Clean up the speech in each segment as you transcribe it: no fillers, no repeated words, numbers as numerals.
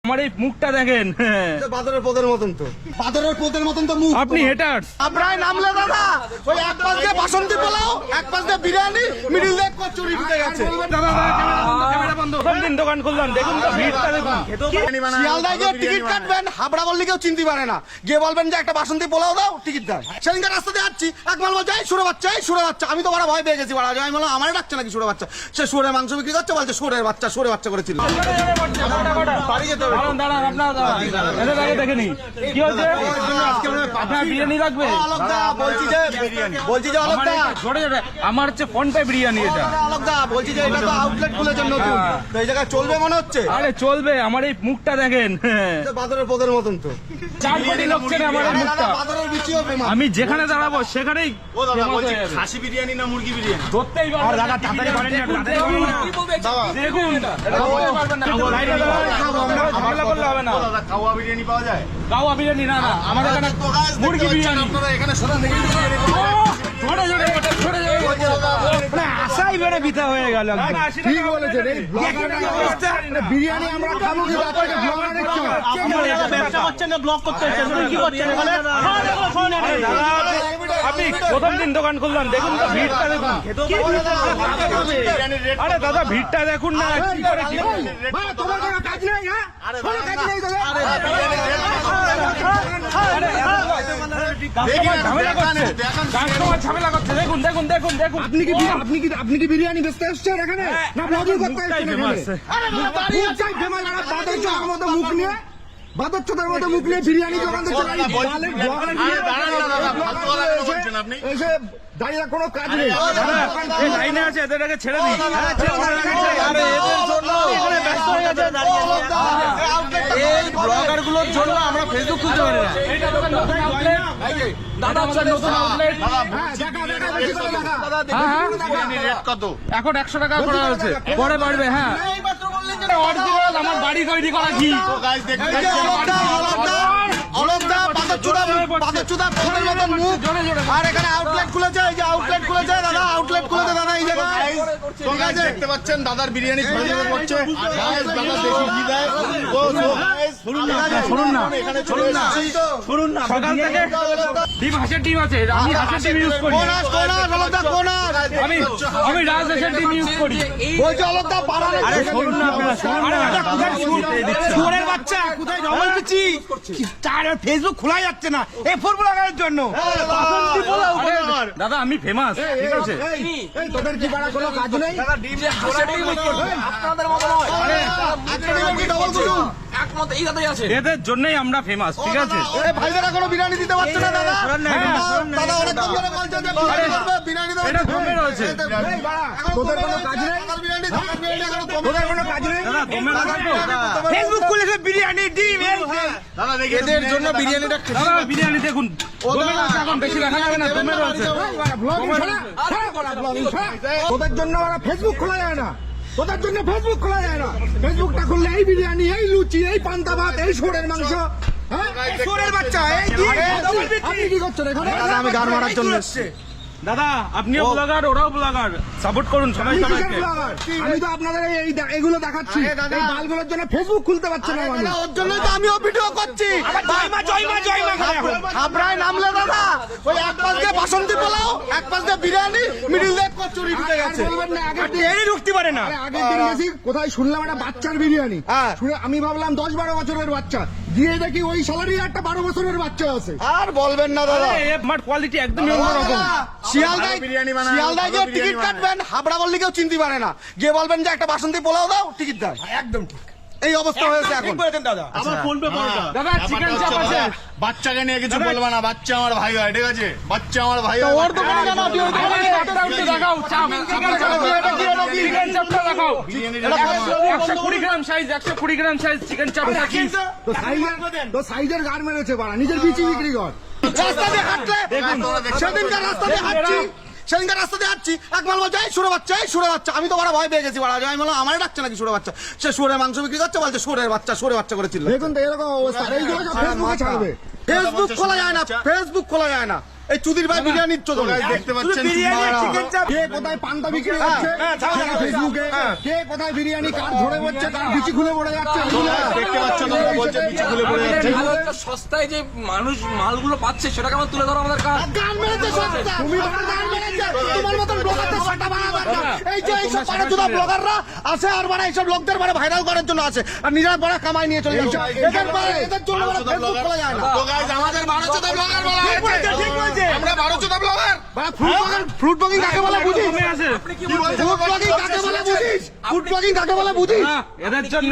আমার এই মুখটা দেখেন, বাদরের পোদের মতন তো, বাদরের পোদের মতন তো মুখ। আপনি হেটার্স। আপনারাই নামলে দাদা, ওই এক পাশ দিয়ে বাসন্তী পোলাও, এক পাশ দিয়ে বিরিয়ানি, মিডিল দিয়ে কচুরি ঢুকে গেছে। ক্যামেরা বন্ধ। প্রথম দিন দোকান খুললাম, দেখুন তো ভিড়টা দেখুন। শিয়ালদায় গিয়ে টিকিট কাটবেন, হাবড়া বললে কেউ চিনতে পারে না, গিয়ে বলবেন যে একটা বাসন্তী পোলাও দাও, টিকিট দেয়। সেদিনকার রাস্তাতে যাচ্ছি, এক মাল বলছে এই সুরে বাচ্চা, এই সুরে বাচ্চা। আমি তো বড় ভয় পেয়ে গেছি, বড় আমি বললাম আমার ডাকছে নাকি সুরে বাচ্চা। সে সুরের মাংস বিক্রি করছে, বলছে সুরের বাচ্চা, সুরে বাচ্চা করেছিল। বাড়ি যেতে হবে। দাঁড়ান, আপনার এদের আগে দেখেনি কি হচ্ছে। আপনার বিরিয়ানি লাগবে? অলকদা বলছি যে অলকদা, ছোট ছোট আমার হচ্ছে ফোন পে বিরিয়ানি এটা। অলকদা বলছি যে এটা তো আউটলেট খুলেছে নতুন, তো এই জায়গায় চলবে মনে হচ্ছে। আরে চলবে, আমার এই মুখটা দেখেন, বাদরের পোদের মতন তো। 4 কোটি লোক চেনে আমার এই মুখটা। বাদরের বিচিও ফেমাস। আমি যেখানে দাঁড়াবো সেখানেই ও দাদা বলছি খাসি বিরিয়ানি না মুরগি বিরিয়ানি? ধরতেই পারবেন। আর দাদা তাড়াতাড়ি করেন না, তাড়াতাড়ি করেন না। দেখুন ঝামেলা করলে হবে না। ও দাদা কাওয়া বিরিয়ানি পাওয়া যায়? কাওয়া বিরিয়ানি না, না আমাদের এখানে মুরগি বিরিয়ানি। আপনারা এখানে শোনা দেখি বিরিয়ানি পাওয়া যায়। আশাই বেড়ে বিতা হয়ে গেল। ঠিক বলেছেন, এই বিরিয়ানি আমরা খাবো কি বাচ্চাকে ব্লগার দেখছো? ব্যবসা করছেন না, ব্লগ করতে হচ্ছে, কি করছেন এখানে? আপনি প্রথম দিন দোকান খুললাম, দেখুন তো ভিড়টা দেখুন। আরে দাদা ভিড়টা দেখুন না, কি করে কি তোমার কোনো কাজ নেই? হ্যাঁ কোনো কাজ নেই তোদের? কাস্টমার ঝামেলা করছে, দেখুন দেখুন দেখুন দেখুন। আপনি কি বিরিয়ানি বেচতে এসেছেন এখানে, না ব্লগিং করতে এসেছেন এখানে? মুখটাই ফেমাস, আর বাদর চোখের মতো মুখ নিয়ে, বাদর চোখের মতো মুখ নিয়ে বিরিয়ানি দোকান এসে দাঁড়িয়ে কোনো কাজ নেই। এই লাইনে আছে, এদেরকে ছেড়ে দিই। এই ব্লগার গুলোর জন্য আমরা ফেসবুক খুলতে পারি না। দাদা আমাদের নতুন আউটলেট। বিরিয়ানির রেট কত? এখন 100 টাকা করা হয়েছে, পরে বাড়বে। হ্যাঁ অরিজিনাল আমার বাড়ি তৈরি করা ঘি। তো গাইস দেখতে এই যে অলকদা বাদরচুদা পোদের মতন মুখ, আর এখানে আউটলেট খুলেছে, এই যে আউটলেট খুলেছে দাদা, আউটলেট খুলেছে দাদা এই জায়গায়। তো গাইস দেখতে পাচ্ছেন দাদার বিরিয়ানি ঝরঝরে পড়ছে। গাইস দাদা দেখি কি দেয়। তো গাইস শুনুন না, এখানে চলে এসেছি। শুনুন না, সকাল থেকে ডিম হাঁসের ডিম আছে, আমি হাঁসের ডিম ইউজ করি। অলকদা কোনাস, আমি রাজহাঁসের ডিম ইউজ করি। বলছে অলকদা বাড়ালে। আরে শুনুন না আপনারা, শুনুন না। শুয়োরের বাচ্চা কোথায় ডবল পিচি, তার ফেসবুক খোলা যাচ্ছে না এই ফর্মুলা গায়ের জন্য। আরে দাদা আমি ফেমাস, ঠিক আছে। এই তোদের কি বাড়া কোনো কাজ নেই? আপনাদের মতো নয়, ডবল করুন একমত, এই দাদাই আছে। এদের জন্যই আমরা ফেমাস, ঠিক আছে। ভাইদের কোনো বিরিয়ানি দিতে পারছে না দাদা। দাদা অনেক কম করে বলছে যে বিরিয়ানি করবে, বিরিয়ানি দেবে। এটা কমে রয়েছে। তোদের কোনো কাজ নেই? তোদের কোনো কাজ নেই? দাদা কমে রাখবো। ফেসবুক খুলেছে বিরিয়ানি ডিম দাদা দেখি এদের জন্য বিরিয়ানিটা দাদা বিরিয়ানি দেখুন, কমে রয়েছে, এখন বেশি রাখা যাবে না, কমে রয়েছে। তোদের জন্য ওরা ফেসবুক খোলা যায় না, তোদের জন্য ফেসবুক খোলা যায় না। ফেসবুকটা খুললে এই বিরিয়ানি, এই লুচি, এই পান্তা ভাত, এই সোরের মাংস, সোরের বাচ্চা, এই আপনি কি করছেন এখানে? আমি গান মারার জন্য এসেছি। দাদা আপনিও ব্লগার, ওরাও ব্লগার, সাপোর্ট করুন সবাই সবাইকে। আমি তো আপনাদের এইগুলো দেখাচ্ছি, এই বালগুলোর জন্য ফেসবুক খুলতে পারছে না। ওর জন্যই তো আমিও ভিডিও করছি। হাবড়ায় নামলে দাদা, ওই এক পাশ দিয়ে বাসন্তী পোলাও, এক পাশ দিয়ে বিরিয়ানি, মিডিল দিয়ে কচুরি ঢুকে গেছে। ঢুকতে পারে না। আগের দিন গেছি, কোথায় শুনলাম একটা বাচ্চার বিরিয়ানি, শুনে আমি ভাবলাম 10-12 বছরের বাচ্চা, গিয়ে দেখি ওই সালারই একটা 12 বছরের বাচ্চা আছে। আর বলবেন না দাদা, আমার কোয়ালিটি একদমই অন্যরকম। শিয়ালদায় গিয়ে টিকিট কাটবেন, হাবড়া বললে কেউ চিনতে পারে না, গিয়ে বলবেন যে একটা বাসন্তী পোলাও দাও, টিকিট দেয়। একদম ঠিক, এই অবস্থা হয়েছে এখন। আমার ফোন পে পড়া। দাদা চিকেন চাপ আছে। বাচ্চাকে নিয়ে কিছু বলবা না, বাচ্চা আমার ভাই হয়, ঠিক আছে? বাচ্চা আমার ভাই হয়। ওর দোকানে কেন আপনি ওই দোকানে গিয়ে দেখাও চাপ, চিকেন চাপ, চিকেন চাপটা দেখাও। 120 গ্রাম সাইজ, 120 গ্রাম সাইজ চিকেন চাপ রাখি। তো সাইজের গার মেরেছে বাড়া, নিজের বিচি বিক্রি কর। রাস্তা দিয়ে হাঁটলে সেদিনকার রাস্তা দিয়ে হাঁটছি, এক মাল বলছে এই সুরে বাচ্চা, এই সুরে বাচ্চা। আমি তো বড় ভয় পেয়ে গেছি, বড় আমি বললাম আমার ডাকছে নাকি সুরে বাচ্চা। সে সুরের মাংস বিক্রি করছে, বলছে সুরের বাচ্চা, সুরে বাচ্চা করেছিল। দেখুন তো এরকম অবস্থা, ফেসবুক খোলা যায় না, ফেসবুক খোলা যায় না। এই চুদির ভাই বিরিয়ানির চোদন দেখতে পাচ্ছেন কে কোথায় পান্তা বিক্রি করছে ফেসবুকে, কে কোথায় বিরিয়ানি কার ঝরে পড়ছে, কার বিচি খুলে পড়ে যাচ্ছে, দেখতে পাচ্ছেন বলছে বিচি খুলে পড়ে যাচ্ছে। সস্তায় যে মানুষ মালগুলো পাচ্ছে সেটাকে আমার তুলে ধরো আমাদের কাজ। গান মেরেছে সস্তা। তুমি গান মেরেছে। তোমার মতন ব্লগারদের সাটা বানা দরকার। এই যে এইসব পাড়াচোদা ব্লগাররা আছে আর বাড়া এইসব লোকদের বাড়া ভাইরাল করার জন্য আছে আর নিজেরা বাড়া কামাই নিয়ে চলে যাচ্ছে। এদের জন্য বাড়া ফেসবুক খোলা যায় না। তো গাইস আমাদের 12 ব্লগার বলা ঠিক বলেছে, ঠিক বলেছে। আমরা 12 ব্লগার। বাড়া ফ্রুট ব্লগিং কাকে বলে বুঝিস? কি বলছে ফুড ব্লগিং কাকে বলে বুঝিস? ফুড ব্লগিং কাকে বলে বুঝিস? এদের জন্য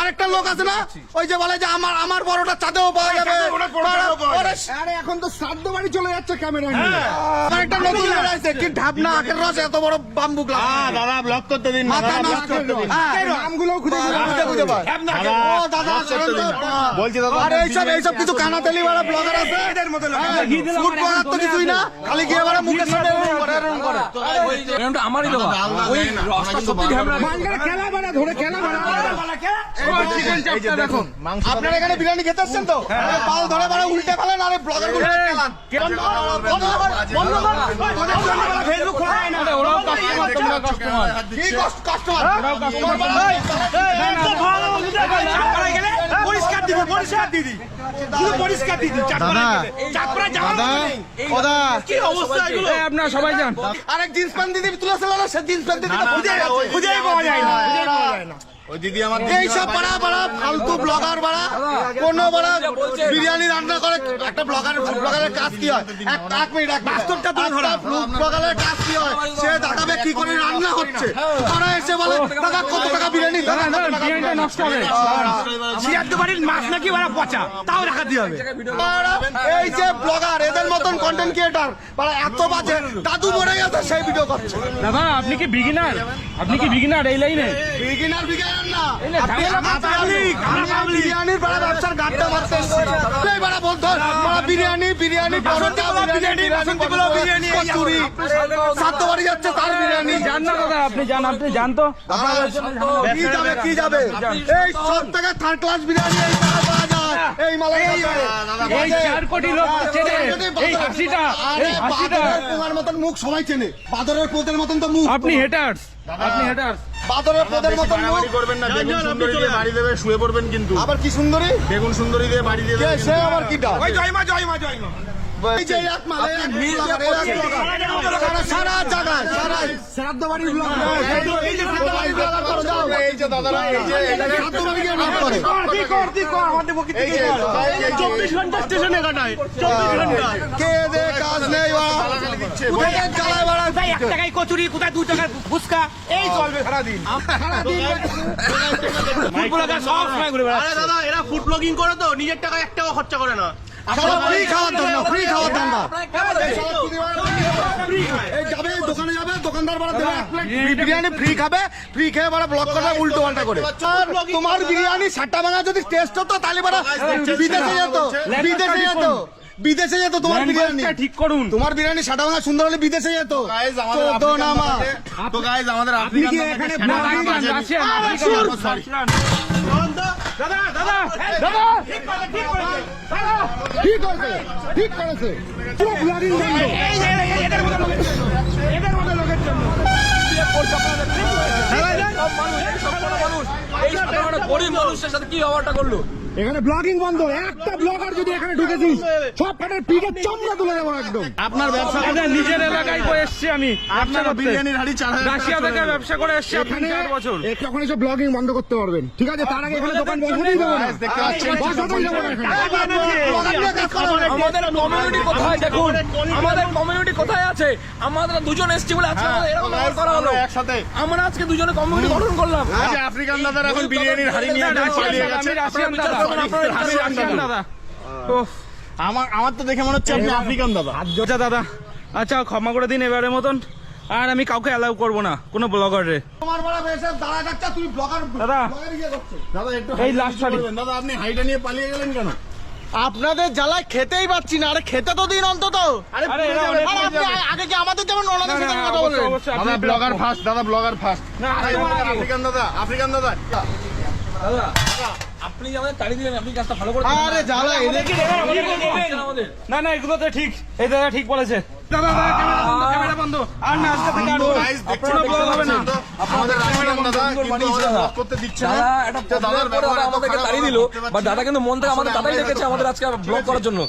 আরেকটা লোক আছে না ওই যে বলে যে আমার বড়টা চাঁদেও পাওয়া যাবে। আরে এখন তো শ্রাদ্ধ বাড়ি চলে যাচ্ছে ক্যামেরা নিয়ে। আরেকটা নতুন বেড়াইছে কি ঢাবনা আখের রস এত বড় বাম্বু গ্লাস। দাদা ব্লগ করতে দিন, মাথা দাদা ব্লগ নষ্ট করতে দিন। নামগুলো খুঁজে খুঁজে পায়। ও দাদা বলছি দাদা আরে এইসব কিছু কানাতেলি বাড়া ব্লগার আছে এদের মতো লোক। ফুড ব্লগার তো কিছুই না, খালি গিয়ে বাড়া মুখের সামনে এরকম করে এরকম করে। ওই যে এরকমটা আমারই দেওয়া। ওই রসটা সত্যি ঝামেলা। খেলা বাড়া ধরে খেলা বাড়া। চিকেন চাপটা দেখো। আপনারা এখানে বিরিয়ানি খেতে এসছেন তো? পাল ধরে বাড়া উল্টে ফেলেন আরে ব্লগার গুলো খেলান। ফেসবুক খোলা যায় না। ওরাও কাস্টমার, তোমরা কাস্টমার। কি কাস্টমার? ওরাও কাস্টমার। পরিষ্কার দিবি, পরিষ্কার দিদি। শুধু পরিষ্কার দিদি। চাপড়া যাওয়া কি অবস্থা এগুলো? এই আপনারা সবাই যান। আরেক জিন্স প্যান্ট দিদি তুলেছিল না, সে জিন্স প্যান্ট দিদি খুঁজেই পাওয়া যায় না। ওই দিদি আমার এইসব বাড়া ফালতু ব্লগার বাড়া কোন বাড়া বিরিয়ানি রান্না করে একটা ব্লগারের কাজ কি হয়? এক মিনিট বাস্তবটা তুলে ধরা। ব্লগারের কাজ কি হয়? সে দেখাবে কি করে রান্না হচ্ছে। তারা এসে বলে টাকা কত টাকা বিরিয়ানি, বিরিয়ানিটা নষ্ট হবে। সিরাদ্দ বাড়ির মাছ নাকি বাড়া পচা, তাও রাখা দিয়ে হবে। এই যে ব্লগার এদের মতন কন্টেন্ট ক্রিয়েটার বাড়া এত বাজে, দাদু মরে গেছে সেই ভিডিও করছে। দাদা আপনি কি বিগিনার? আপনি কি বিগিনার এই লাইনে? বিগিনার না, বিরিয়ানির বাড়া ব্যবসার গাড্ডা মারতে এসেছি। এই বাড়া বলতো বাড়া বিরিয়ানি পরোটা বিরিয়ানি কচুরি সাত বাড়ি যাচ্ছে তার বিরিয়ানি। জান না দাদা, আপনি জান তো। কি যাবে এই সব থেকে থার্ড ক্লাস বিরিয়ানি এই মাল পাওয়া যায়, এই মাল এই 4 কোটি লোক চেনে এই হাসিটা, এই হাসিটা। তোমার মতন মুখ সবাই চেনে, বাদরের পোতের মতন তো মুখ। আপনি হেটার্স, আপনি হেটার্স। বাদরের পোতের মতন মুখ। বাড়ি করবেন না, বেগুন সুন্দরী দিয়ে বাড়ি দেবে, শুয়ে পড়বেন কিন্তু। আবার কি সুন্দরী? বেগুন সুন্দরী দিয়ে বাড়ি দিয়ে কে দেবে। সে আবার কিটা? ওই জয়মা। এই যে এক মাল, এই সারা জায়গায় শ্রাদ্ধ বাড়ির ব্লগ। এই যে শ্রাদ্ধ বাড়ির ব্লগার করো যাও। এই যে দাদারা এই যে শ্রাদ্ধ বাড়ি গিয়ে ব্লগ করে। এই যে 24 ঘন্টা স্টেশনে কাটায়, 24 ঘন্টা কে দে কাজ নেই বাড়া। কোথায় চালায় বাড়া? 1 টাকায় কচুরি, কোথায় 2 টাকার ফুচকা, এই চলবে সারাদিন। আরে দাদা এরা ফুড ব্লগিং করে তো নিজের টাকা 1 টাকা খরচা করে না। ফ্রি খাওয়ার জন্য, ফ্রি খাওয়ার জন্য। এই যাবে দোকানে যাবে, দোকানদার বাড়া দেবে 1 প্লেট বিরিয়ানি ফ্রি খাবে, ফ্রি খেয়ে বাড়া ব্লগ করবে উল্টো পাল্টা করে। আর তোমার বিরিয়ানি সাতটা ভাঙা যদি টেস্ট হতো তাহলে বাড়া বিদেশে যেত, বিদেশে যেত তোমার বিরিয়ানি। ঠিক করুন। তোমার বিরিয়ানি সাটা ভাঙা সুন্দর হলে বিদেশে যেত। গাইস আমাদের তো না মা তো গাইস আমাদের আফ্রিকান এখানে দাদা দাদা দাদা ঠিক করেছে, ঠিক করেছে। পুরো ব্লগিং বন্ধ। এই সাধারণ গরিব মানুষের সাথে কি ব্যবহারটা করলো? এখানে ব্লগিং বন্ধ। একটা ব্লগার যদি এখানে ঢুকেছিস সব কাটার পিঠের চামড়া তুলে দেবো একদম। আপনার ব্যবসা দাদা নিজের এলাকায় করে এসছি আমি। আপনার বিরিয়ানির হাড়ি 4000 রাশিয়া থেকে ব্যবসা করে এসছি আপনি 4 বছর। এখন এসব ব্লগিং বন্ধ করতে পারবেন, ঠিক আছে? তার আগে এখানে দোকান বসাতেই দেবো না। দেখতে পাচ্ছেন বসাতেই দেবো না এখানে। আমাদের কমিউনিটি কোথায় দেখুন, আমাদের কমিউনিটি কোথায় আছে? আমরা দুজন এসছি বলে আজকে আমাদের এরকম ব্যবহার করা হলো। একসাথে আমরা আজকে দুজনে কমিউনিটি গঠন করলাম। আজকে আফ্রিকান দাদার এখন বিরিয়ানির হাড়ি নিয়ে পালিয়ে গেছে। আমি রাশিয়ান দাদা, আমি রাশিয়ান দাদা। ওহ, আমার তো দেখে মনে হচ্ছে আপনি আফ্রিকান দাদা। আচ্ছা দাদা, আচ্ছা ক্ষমা করে দিন এবারের মতন। আর আমি কাউকে অ্যালাউ করবো না কোনো ব্লগারে। তোমার বড় বেশে দাঁড়া যাচ্ছে, তুই ব্লগার দাদা ইয়ে করছিস। দাদা একটু এই লাস্ট শাড়ি। দাদা আপনি হাইটা নিয়ে পালিয়ে গেলেন কেন? আপনাদের জ্বালায় খেতেই পাচ্ছি না। আরে খেতে তো দিন অন্তত। আরে এরা অনেক আর আপনি আগে কি আমাদের যেমন ওনাদের সাথে কথা বলেন? অবশ্যই দাদা ব্লগার ফার্স্ট, দাদা ব্লগার ফার্স্ট। না, আফ্রিকান দাদা, আফ্রিকান দাদা। দাদা আপনি যে আমাদের তাড়ি দিলেন, আপনি কাজটা ভালো করে আরে জ্বালা এদের আমাদের না এগুলো তো ঠিক, এই দাদা ঠিক বলেছে। দাদা ক্যামেরা বন্ধ আর না আজকে থেকে আরো Guys, দেখছেন আপনারা বলা হবে না আমাদের রাশিয়ান দাদা কিন্তু ব্লক করতে দিচ্ছে না। দাদা একটা দাদার দাদার ব্যবহার এত আমাদেরকে খারাপ তাড়িয়ে আমরা দিল, করতে পারছি বা দাদা না। কিন্তু মন থেকে আমাদের আসলে দাদাই আমরা ডেকেছে এত আমাদের আজকে ব্লক করার জন্য।